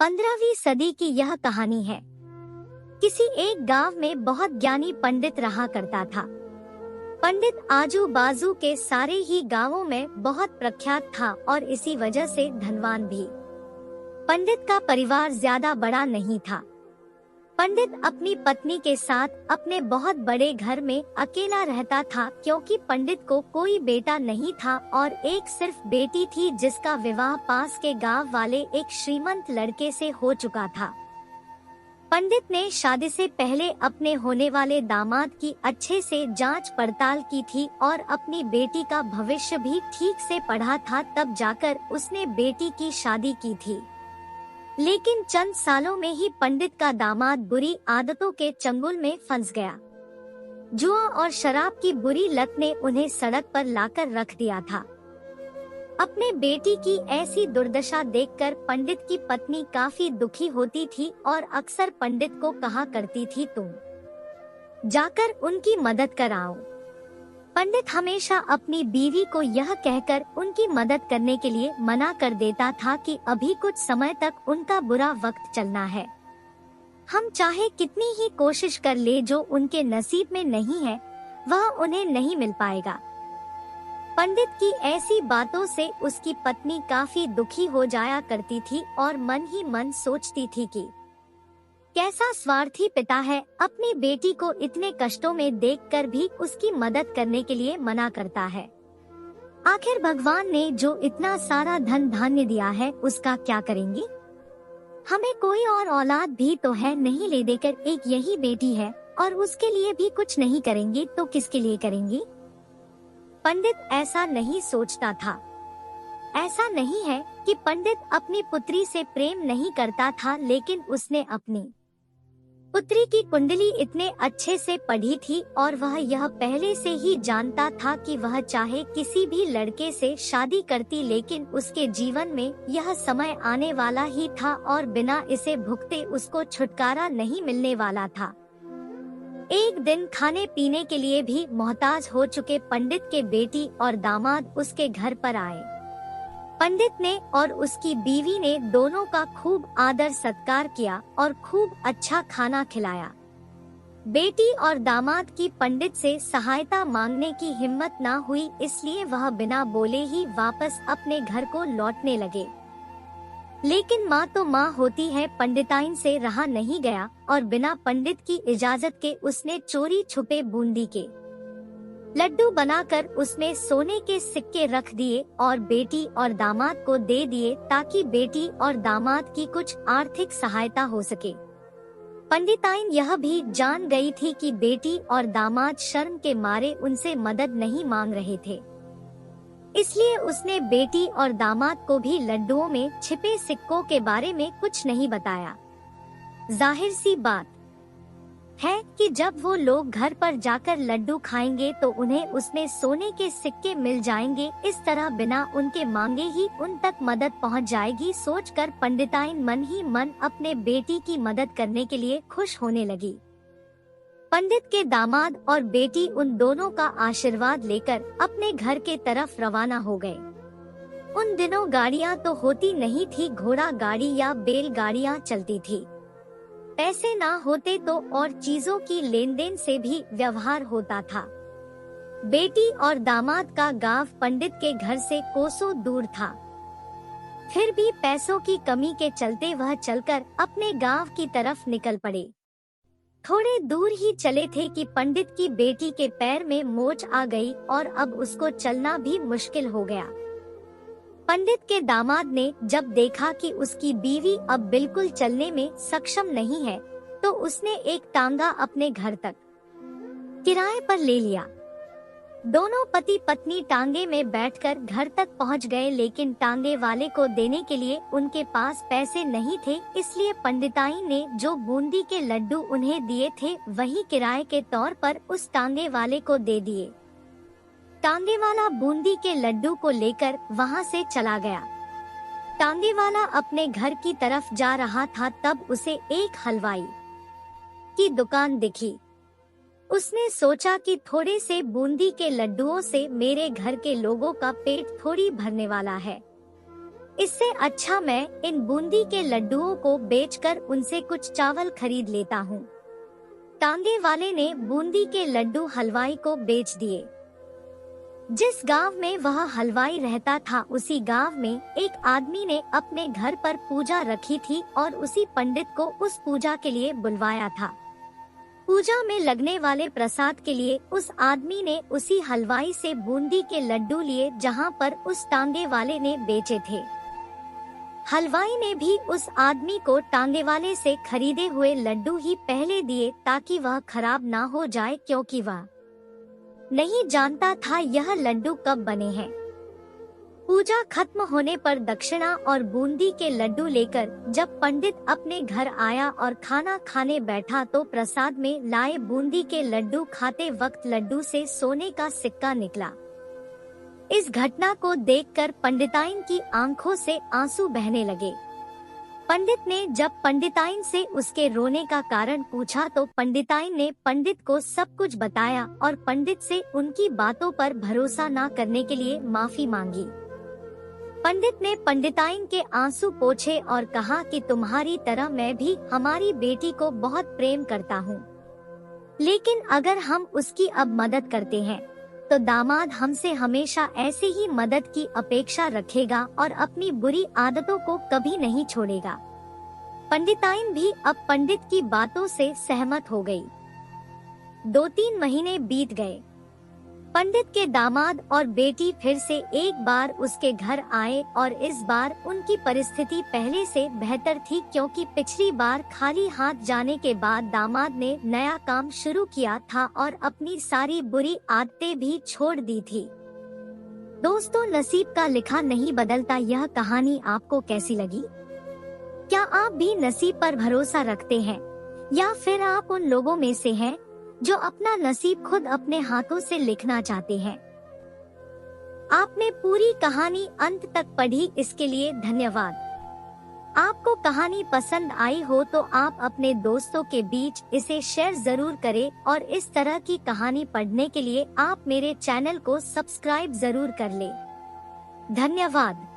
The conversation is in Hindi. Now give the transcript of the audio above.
15वीं सदी की यह कहानी है। किसी एक गांव में बहुत ज्ञानी पंडित रहा करता था। पंडित आजू बाजू के सारे ही गांवों में बहुत प्रख्यात था और इसी वजह से धनवान भी। पंडित का परिवार ज्यादा बड़ा नहीं था। पंडित अपनी पत्नी के साथ अपने बहुत बड़े घर में अकेला रहता था, क्योंकि पंडित को कोई बेटा नहीं था और एक सिर्फ बेटी थी जिसका विवाह पास के गांव वाले एक श्रीमंत लड़के से हो चुका था। पंडित ने शादी से पहले अपने होने वाले दामाद की अच्छे से जांच पड़ताल की थी और अपनी बेटी का भविष्य भी ठीक से पढ़ा था, तब जाकर उसने बेटी की शादी की थी। लेकिन चंद सालों में ही पंडित का दामाद बुरी आदतों के चंगुल में फंस गया। जुआ और शराब की बुरी लत ने उन्हें सड़क पर लाकर रख दिया था। अपने बेटी की ऐसी दुर्दशा देखकर पंडित की पत्नी काफी दुखी होती थी और अक्सर पंडित को कहा करती थी, तुम जाकर उनकी मदद कराओ। पंडित हमेशा अपनी बीवी को यह कहकर उनकी मदद करने के लिए मना कर देता था कि अभी कुछ समय तक उनका बुरा वक्त चलना है। हम चाहे कितनी ही कोशिश कर ले, जो उनके नसीब में नहीं है वह उन्हें नहीं मिल पाएगा। पंडित की ऐसी बातों से उसकी पत्नी काफी दुखी हो जाया करती थी और मन ही मन सोचती थी कि कैसा स्वार्थी पिता है, अपनी बेटी को इतने कष्टों में देखकर भी उसकी मदद करने के लिए मना करता है। आखिर भगवान ने जो इतना सारा धन धान्य दिया है उसका क्या करेंगे? हमें कोई और औलाद भी तो है नहीं, ले देकर एक यही बेटी है और उसके लिए भी कुछ नहीं करेंगे तो किसके लिए करेंगे? पंडित ऐसा नहीं सोचता था। ऐसा नहीं है कि पंडित अपनी पुत्री से प्रेम नहीं करता था, लेकिन उसने अपनी पुत्री की कुंडली इतने अच्छे से पढ़ी थी और वह यह पहले से ही जानता था कि वह चाहे किसी भी लड़के से शादी करती, लेकिन उसके जीवन में यह समय आने वाला ही था और बिना इसे भुगते उसको छुटकारा नहीं मिलने वाला था। एक दिन खाने पीने के लिए भी मोहताज हो चुके पंडित के बेटी और दामाद उसके घर पर आए। पंडित ने और उसकी बीवी ने दोनों का खूब आदर सत्कार किया और खूब अच्छा खाना खिलाया। बेटी और दामाद की पंडित से सहायता मांगने की हिम्मत ना हुई, इसलिए वह बिना बोले ही वापस अपने घर को लौटने लगे। लेकिन माँ तो माँ होती है, पंडिताइन से रहा नहीं गया और बिना पंडित की इजाजत के उसने चोरी छुपे बूंदी के लड्डू बनाकर उसमें सोने के सिक्के रख दिए और बेटी और दामाद को दे दिए, ताकि बेटी और दामाद की कुछ आर्थिक सहायता हो सके। पंडिताइन यह भी जान गई थी कि बेटी और दामाद शर्म के मारे उनसे मदद नहीं मांग रहे थे, इसलिए उसने बेटी और दामाद को भी लड्डुओं में छिपे सिक्कों के बारे में कुछ नहीं बताया। जाहिर सी बात है कि जब वो लोग घर पर जाकर लड्डू खाएंगे तो उन्हें उसमें सोने के सिक्के मिल जाएंगे। इस तरह बिना उनके मांगे ही उन तक मदद पहुंच जाएगी, सोचकर पंडिताइन मन ही मन अपने बेटी की मदद करने के लिए खुश होने लगी। पंडित के दामाद और बेटी उन दोनों का आशीर्वाद लेकर अपने घर के तरफ रवाना हो गए। उन दिनों गाड़ियां तो होती नहीं थी, घोड़ा गाड़ी या बैलगाड़ियां चलती थी। पैसे ना होते तो और चीजों की लेन देन से भी व्यवहार होता था। बेटी और दामाद का गांव पंडित के घर से कोसों दूर था। फिर भी पैसों की कमी के चलते वह चलकर अपने गांव की तरफ निकल पड़े। थोड़े दूर ही चले थे कि पंडित की बेटी के पैर में मोच आ गई और अब उसको चलना भी मुश्किल हो गया। पंडित के दामाद ने जब देखा कि उसकी बीवी अब बिल्कुल चलने में सक्षम नहीं है, तो उसने एक टांगा अपने घर तक किराए पर ले लिया। दोनों पति पत्नी टांगे में बैठकर घर तक पहुंच गए, लेकिन टांगे वाले को देने के लिए उनके पास पैसे नहीं थे, इसलिए पंडिताइन ने जो बूंदी के लड्डू उन्हें दिए थे वही किराए के तौर पर उस टांगे वाले को दे दिए। टांगे वाला बूंदी के लड्डू को लेकर वहां से चला गया। टांगे वाला अपने घर की तरफ जा रहा था, तब उसे एक हलवाई की दुकान दिखी। उसने सोचा कि थोड़े से बूंदी के लड्डुओं से मेरे घर के लोगों का पेट थोड़ी भरने वाला है। इससे अच्छा मैं इन बूंदी के लड्डुओं को बेचकर उनसे कुछ चावल खरीद लेता हूँ। टांगे वाले ने बूंदी के लड्डू हलवाई को बेच दिए। जिस गांव में वह हलवाई रहता था उसी गांव में एक आदमी ने अपने घर पर पूजा रखी थी और उसी पंडित को उस पूजा के लिए बुलवाया था। पूजा में लगने वाले प्रसाद के लिए उस आदमी ने उसी हलवाई से बूंदी के लड्डू लिए जहां पर उस टांगे वाले ने बेचे थे। हलवाई ने भी उस आदमी को टांगे वाले से खरीदे हुए लड्डू ही पहले दिए ताकि वह खराब ना हो जाए, क्योंकि वह नहीं जानता था यह लड्डू कब बने हैं। पूजा खत्म होने पर दक्षिणा और बूंदी के लड्डू लेकर जब पंडित अपने घर आया और खाना खाने बैठा तो प्रसाद में लाए बूंदी के लड्डू खाते वक्त लड्डू से सोने का सिक्का निकला। इस घटना को देखकर पंडिताइन की आंखों से आंसू बहने लगे। पंडित ने जब पंडिताइन से उसके रोने का कारण पूछा तो पंडिताइन ने पंडित को सब कुछ बताया और पंडित से उनकी बातों पर भरोसा न करने के लिए माफी मांगी। पंडित ने पंडिताइन के आंसू पोंछे और कहा कि तुम्हारी तरह मैं भी हमारी बेटी को बहुत प्रेम करता हूँ, लेकिन अगर हम उसकी अब मदद करते हैं तो दामाद हमसे हमेशा ऐसे ही मदद की अपेक्षा रखेगा और अपनी बुरी आदतों को कभी नहीं छोड़ेगा। पंडिताइन भी अब पंडित की बातों से सहमत हो गई। 2-3 महीने बीत गए। पंडित के दामाद और बेटी फिर से एक बार उसके घर आए और इस बार उनकी परिस्थिति पहले से बेहतर थी, क्योंकि पिछली बार खाली हाथ जाने के बाद दामाद ने नया काम शुरू किया था और अपनी सारी बुरी आदतें भी छोड़ दी थी। दोस्तों, नसीब का लिखा नहीं बदलता। यह कहानी आपको कैसी लगी? क्या आप भी नसीब पर भरोसा रखते हैं या फिर आप उन लोगों में से हैं जो अपना नसीब खुद अपने हाथों से लिखना चाहते हैं? आपने पूरी कहानी अंत तक पढ़ी, इसके लिए धन्यवाद। आपको कहानी पसंद आई हो तो आप अपने दोस्तों के बीच इसे शेयर जरूर करें और इस तरह की कहानी पढ़ने के लिए आप मेरे चैनल को सब्सक्राइब जरूर कर लें। धन्यवाद।